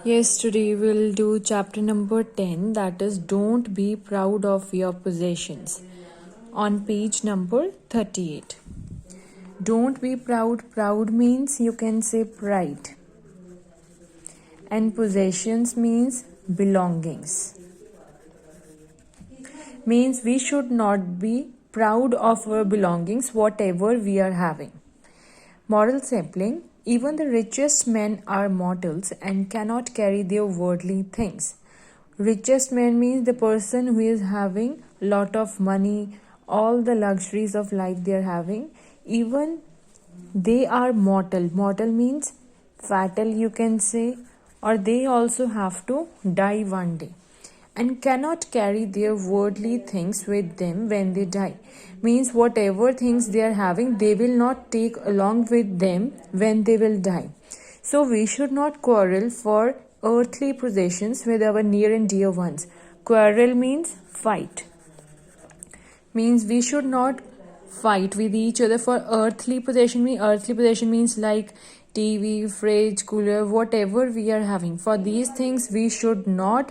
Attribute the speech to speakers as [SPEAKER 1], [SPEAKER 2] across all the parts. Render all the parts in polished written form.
[SPEAKER 1] Yes, today we'll do chapter number 10, that is Don't Be Proud of Your Possessions, on page number 38. Don't be proud. Proud means you can say pride, and possessions means belongings. Means we should not be proud of our belongings, whatever we are having. Moral sapling. Even the richest men are mortals and cannot carry their worldly things. Richest man means the person who is having lot of money, all the luxuries of life they are having. Even they are mortal. Mortal means fatal, you can say, or they also have to die one day and cannot carry their worldly things with them when they die. Means whatever things they are having, they will not take along with them when they will die. So we should not quarrel for earthly possessions with our near and dear ones. Quarrel means fight. Means we should not fight with each other for earthly possession. Earthly possession means like TV, fridge, cooler, whatever we are having. For these things we should not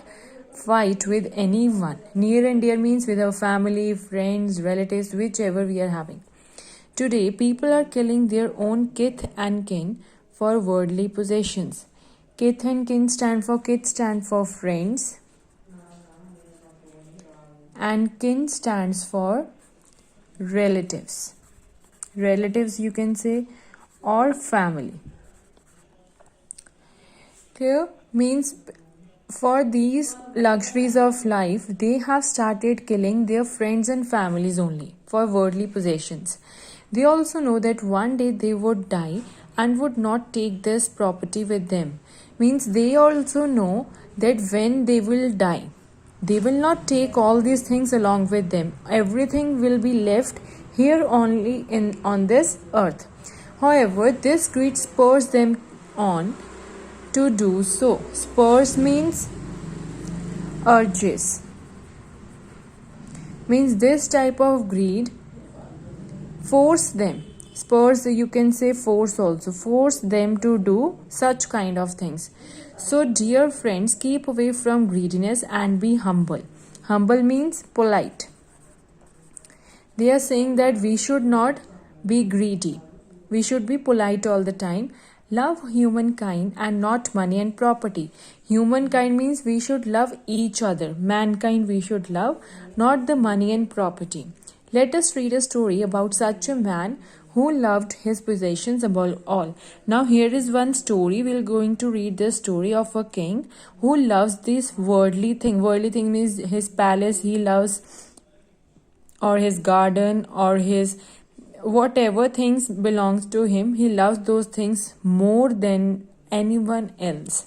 [SPEAKER 1] fight with anyone. Near and dear means with our family, friends, relatives, whichever we are having. Today, people are killing their own kith and kin for worldly possessions. Kith and kin stand for friends, and kin stands for relatives. Relatives, you can say, or family. Clear? Means for these luxuries of life, they have started killing their friends and families only for worldly possessions. They also know that one day they would die and would not take this property with them. Means they also know that when they will die, they will not take all these things along with them. Everything will be left here only on this earth. However, this greed spurs them on to do so. Spurs means urges. Means this type of greed force them. Spurs, you can say force also. Force them to do such kind of things. So dear friends, keep away from greediness and be humble. Humble means polite. They are saying that we should not be greedy. We should be polite all the time. Love humankind and not money and property. Humankind means we should love each other. Mankind we should love, not the money and property. Let us read a story about such a man who loved his possessions above all. Now here is one story. We are going to read the story of a king who loves this worldly thing. Worldly thing means his palace he loves, or his garden, or his whatever things belongs to him. He loves those things more than anyone else.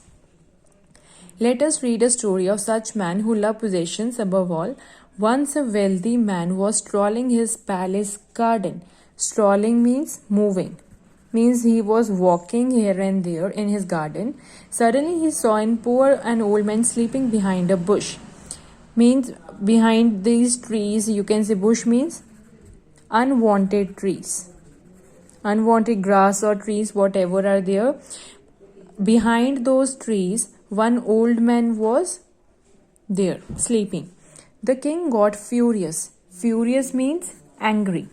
[SPEAKER 1] Let us read a story of such man who loved possessions above all. Once a wealthy man was strolling his palace garden. Strolling means moving. Means he was walking here and there in his garden. Suddenly he saw an old man sleeping behind a bush. Means behind these trees, you can say bush means unwanted trees, unwanted grass or trees, whatever are there. Behind those trees, one old man was there sleeping. The king got furious. Furious means angry.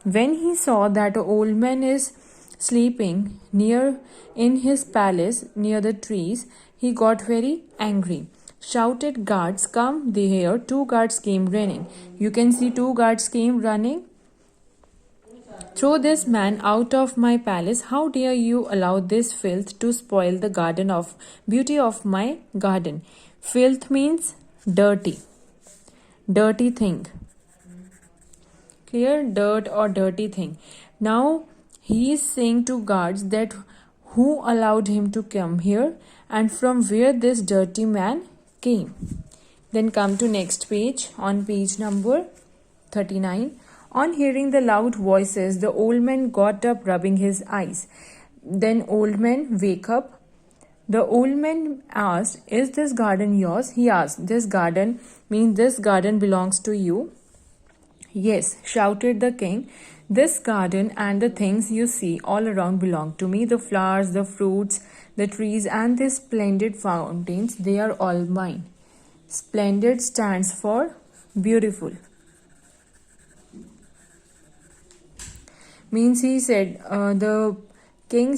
[SPEAKER 1] When he saw that an old man is sleeping near in his palace near the trees, he got very angry. Shouted, guards, come here. Two guards came running. You can see two guards came running. Throw this man out of my palace. How dare you allow this filth to spoil the garden of beauty of my garden? Filth means dirty. Dirty thing. Clear? Dirt or dirty thing. Now he is saying to guards that who allowed him to come here and from where this dirty man came. Then come to next page, on page number 39. On hearing the loud voices, the old man got up rubbing his eyes. Then old man wake up. The old man asked, is this garden yours? He asked, this garden means this garden belongs to you? Yes, shouted the king. This garden and the things you see all around belong to me. The flowers, the fruits, the trees and the splendid fountains, they are all mine. Splendid stands for beautiful. Means he said, the king